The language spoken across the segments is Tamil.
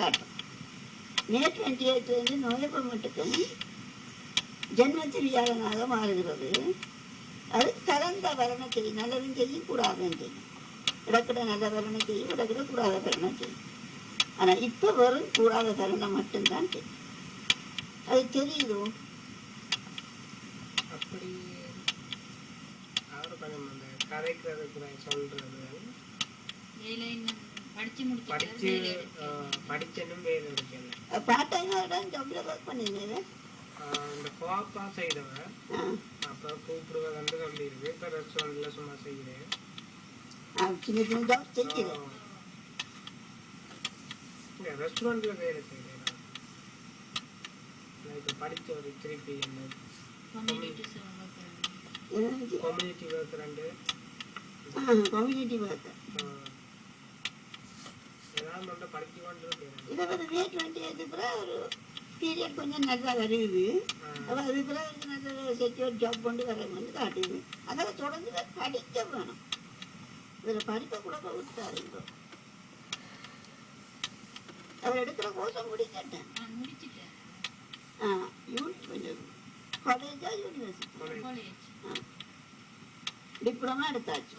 காட்டும். மே 28 நவம்பர் மட்டுக்கும் ஜென்மத்திரியாளனாக மாறுகிறது. அது கலந்த வரணை செய்யும், நல்லதும் செய்யும் கூடாதும் செய்யும். இடக்கிட நல்ல வரணை செய்யும், இடக்கிட கூடாத வரணை செய்யும். ஆனால் இப்போ வெறும் கூடாத வரணை மட்டும்தான் செய்யும். அது தெரியுதோ? அப்படி அவர் கொஞ்சம் அந்த கதைக்கிறது சொல்றது படிச்சனும் வேலை எடுக்கல. ஒர்க் பண்ணிருந்தேன். இந்த கோப்பா செய்தவர் அப்புறம் கூப்பிடுவது வந்து சொல்லியிருக்கு. இப்போ ரெஸ்டாரண்ட்ல சும்மா செய்கிறேன். ரெஸ்டாரண்ட்ல வேலை செய்கிறேன். இப்போ படித்த ஒரு திருப்பி என்ன கம்யூனிட்டி ஒர்க் ரெண்டு கம்யூனிட்டி ஒர்க் ஏதாவது மட்டும் படிக்க வேண்டியது. இதை வந்து ரேட் வேண்டியது ஒரு பீரியட் கொஞ்சம் நல்லா வருது. அப்போ அது பிறகு நல்ல செக்யூர் ஜாப் கொண்டு வர வந்து காட்டுது. அதெல்லாம் தொடர்ந்து படிக்க வேணும். இதில் படிப்பை கூட விட்டாருங்க. அவர் எடுக்கிற கோர்ஸை முடிக்கட்டேன். காலேஜா யூனிவர்சிட்டி டிப்ளமா எடுத்தாச்சு.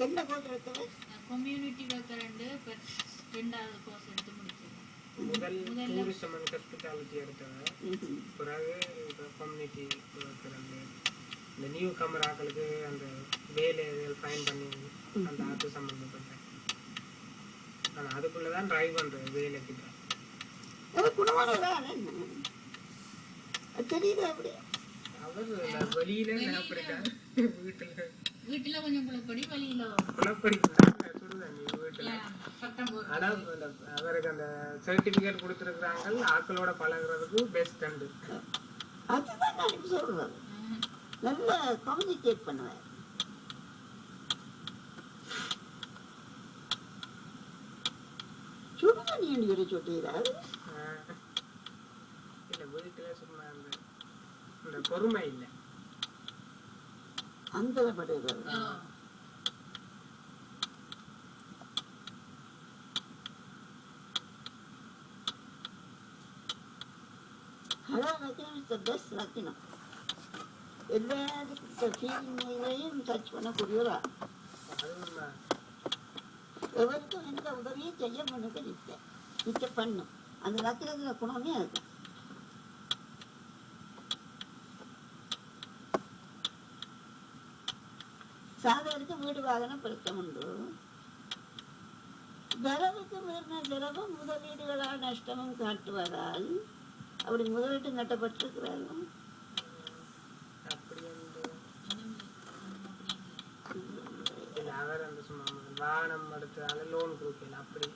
என்ன கோர்ஸ் எடுத்தது? கம்யூனிட்டி ஒர்க்கர் ரெண்டாவது கோர்ஸ் எடுத்து முடிச்சேன். முதல் டூரிசம் அண்ட் ஹாஸ்பிட்டாலிட்டி எடுத்தேன். பிறகு கம்யூனிட்டி ஒர்க்கர் இந்த நியூ கமராக்களுக்கு அந்த வேலைகள் ஃபைன் பண்ணி அந்த அது சம்மந்தப்பட்டேன். ஆனால் அதுக்குள்ளதான் ட்ரைவ் பண்றேன் வேலைக்கிட்ட. தெரியுது அப்படி. அவர் வெளியில அப்படிதான் வீட்டுல கொஞ்சம் குளப்படி வெளியில குளப்படி வீட்டுல. ஆனா அவருக்கு அந்த சர்டிபிகேட் கொடுத்துருக்காங்க. ஆக்களோட பழகுறதுக்கு பெஸ்ட் அண்டு. அதுதான் நான் சொல்றேன். நல்லா கம்யூனிகேட் பண்ணுவேன். சுடுதண்ணி என்று சொல்லுகிறாரு. இல்ல வீட்டுல சும்மா அந்த பொறுமை இல்லை. அந்த படுகிறது. ரத்தினம் எல்லாருக்கும் சர்ச் பண்ணக்கூடியவரா. எவருக்கும் எந்த உதவியும் செய்ய மனுக்கு நிச்ச பண்ணும். அந்த ரத்தினத்துல குணமே இருக்கும். சாதகருக்கு வீடு வாகனம் பெருக்கம் உண்டு. வரவுக்கு மீறின செலவும் முதலீடுகளால் நஷ்டமும் காட்டுவதால் அப்படி முதலீட்டு நட்டப்பட்டிருக்கிறார்கள். வாகனம் எடுத்ததால லோன் கொடுக்கல. அப்படி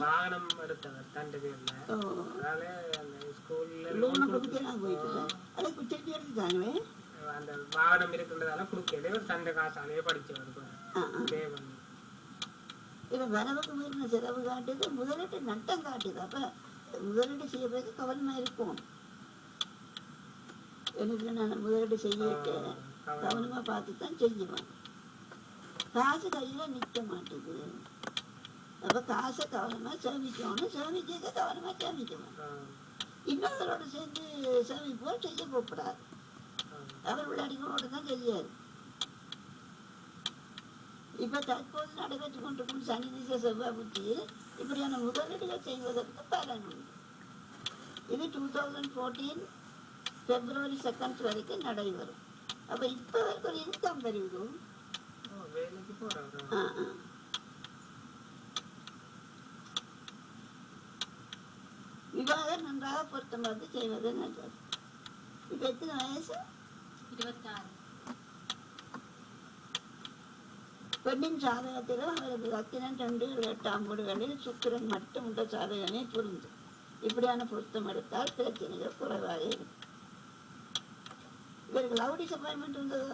வாகனம் எடுத்தவர் தண்டு பேர்ல. அதனால அந்த ஸ்கூல்ல லோன் கொடுக்கலாம் போயிட்டு அதை குச்சிட்டு எடுத்துட்டாங்களே. அந்த வாகனம் இருக்கின்றதால கொடுக்கல. தண்டை காசாலேயே படிச்சவர். இப்ப வரவுக்கு மீறின செலவு காட்டுது, முதலீட்டு நட்டம் காட்டுது. அப்ப முதலீடு செய்யறதுக்கு கவனமா இருக்கும். எனக்கு நான் முதலீடு செய்ய கவனமா பார்த்துதான் செய்வேன். காசு கையில நிக்க மாட்டேது. அப்ப காசை கவனமா சேமிக்கணும். சேமிக்க கவனமா சேமிக்கணும். இன்னொருவரோட சேர்ந்து சேமிப்போல் செய்ய போகக்கூடாது. அவர் விளையாடிகளோடு தான் செய்யாது. இப்ப தற்போது நடைபெற்றுக் கொண்டிருக்கும் சனி திசை செவ்வாய் புத்தியில் இப்படியான முதலீடுகள் செய்வதற்கு பலன் உண்டு. இது 2014 February 2 வரைக்கும் நடைபெறும். அப்ப இப்ப வரைக்கும் ஒரு இன்கம் வருது. விவாகம் நன்றாக பொருத்தம் பார்த்து செய்வது நல்லது. இப்ப எத்தனை வயசு? 26. பெண்ணின் சாதகத்திலும் அவரது ரத்தினம் 2 8 வீடுகளில் சுக்கிரன் மட்டும் உள்ள சாதகமே பொருந்தும். இப்படியான பொருத்தம் எடுத்தால் பிரச்சனைகள் குறைவாக இருக்கும். இவருக்கு லவ் டிசப்பாயின்மெண்ட் இருந்தது.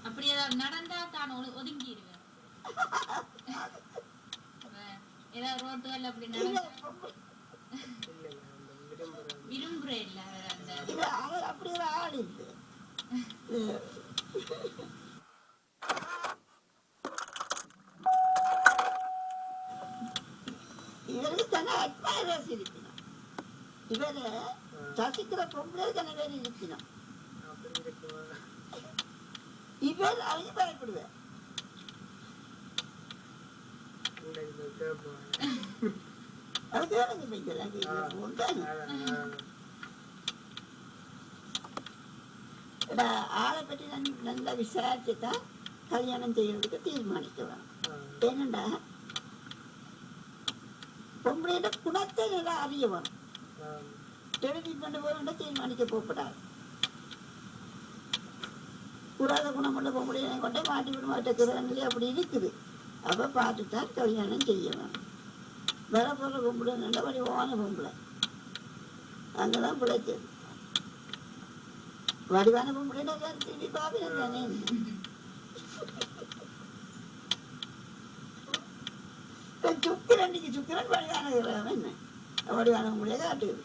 அப்படி ஏதாவது நடந்தா தான் ஒதுங்கிடுவேன். ஏதாவது ரோட்டுகள் அப்படி விரும்புறேன். இல்ல அப்படி ஒரு ஆள் இல்லை. ஆனா அட்மைரர்ஸ் இருக்கணும். இவரை ரசிக்கிற பொம்பளை தானே பேர் இருக்கணும். அப்படி இருக்குமா? இவர் அவங்க பயப்படுவார். அது கேளுங்க ஆளை பற்றி நல்லா விசாரிச்சு தான் கல்யாணம் செய்யறதுக்கு தீர்மானிக்கலாம். ஏனண்டா பொம்பளையோட குணத்தை நல்லா அறிய வரும். டெலிவிட் பண்ண போறோம்னா தீர்மானிக்க போகப்படாது. கூடாத குணமுள்ள பொம்பளையை கொண்டே மாட்டி விட மாட்டேங்கிறாங்களே அப்படி இருக்குது. அப்ப பார்த்துதான் கல்யாணம் செய்யணும். வர போற பொம்பளை நல்லபடி ஓன பொம்பளை அங்கதான் பிழைச்சது. வடிவான பொம்பளை திரும்பி பாக்குறேன் தானே. சுக்கிரண்டிக்கு சுக்கிரன் வடிவான என்ன வடிவான பொம்பளையை காட்டுது.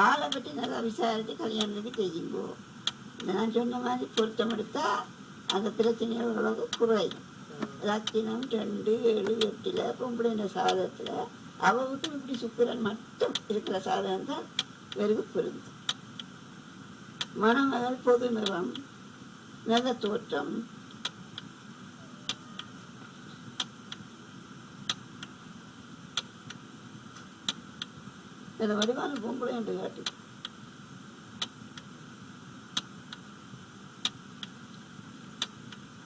ஆளை பற்றி நல்லா விசாரித்து கல்யாணத்துக்கு செய்யுங்கோ. நான் சொன்ன மாதிரி பொருத்தம் எடுத்தா அந்த பிரச்சனைகள் ஓரளவு குறையும். லட்சணம் 2, 7, 8 பொம்பளை சாதத்துல அவளுக்கு இப்படி சுக்கிரன் மட்டும் இருக்கிற சாதகம் தான் வெறுகு பொருந்தும். மணமகள் பொது நிறம், நல்ல தோற்றம், இந்த வடிவான பொம்பளை என்று காட்டு.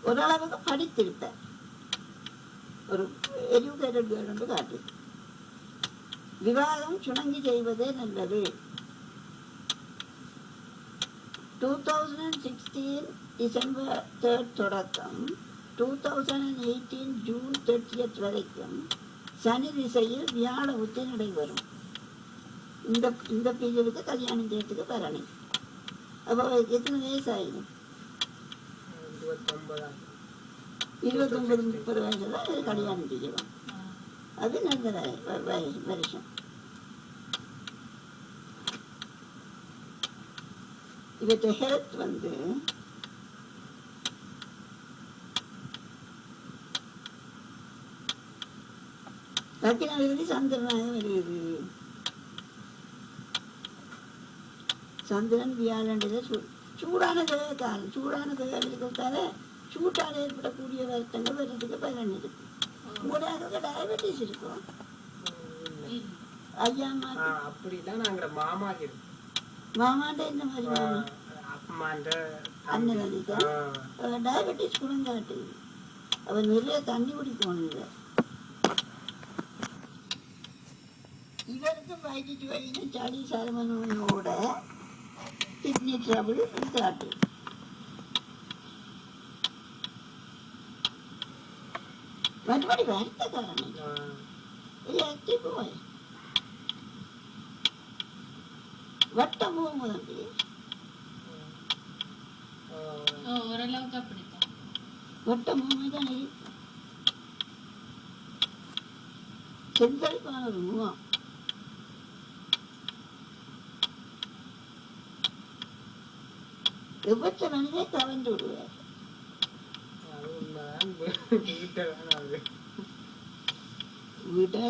ஓரளவுக்கு படித்திருப்ப ஒரு எஜுகேட்டட் கேர்ள் என்று காட்டு. விவாதம் சுணங்கி செய்வதே நல்லது. 2016 டிசம்பர் 3 தொடக்கம் 2018 ஜூன் 30 வரைக்கும் சனி திசையில் வியாழ உச்ச நடைபெறும். இந்த பீரியடுக்கு கல்யாணம் செய்யறதுக்கு பரணி. அப்போ எத்தனை வயசு ஆயிடும்? 29-30 வயசுல கல்யாணம் செய்யலாம். அது நல்ல வருஷம். இவற்றை ஹெல்த் வந்து லக்கினாதிபதி சந்திரனாக வருகிறது. சந்திரன் வியாழண்டில சூடான காலம். சூடான காலம் இருக்கிறதால சூட்டால் ஏற்படக்கூடிய வருத்தங்கள் வர்றதுக்கு பயன் இருக்கு. உங்களுடைய டயபெட்டிஸ் இருக்கும். ஐயா மாமாண்ட இந்த மாதிரி அண்ணன் டயபெட்டிஸ் குணங்காட்டு. அவன் நிறைய தண்ணி குடிக்கணும். இவருக்கு வயிற்று வலின்னு சளி சருமனோட கிட்னி ட்ரபிள் காட்டு. மறுபடி வருத்த காரணம் போய் வட்டம் போகும்போது ஓரளவுக்கு அப்படித்தான் வட்டம் போகும்போதுதான் இருக்கு. செந்தளிப்பான ஒரு முகம். விபத்து மனிதே கவர்ந்து விடுவார். வீட்டை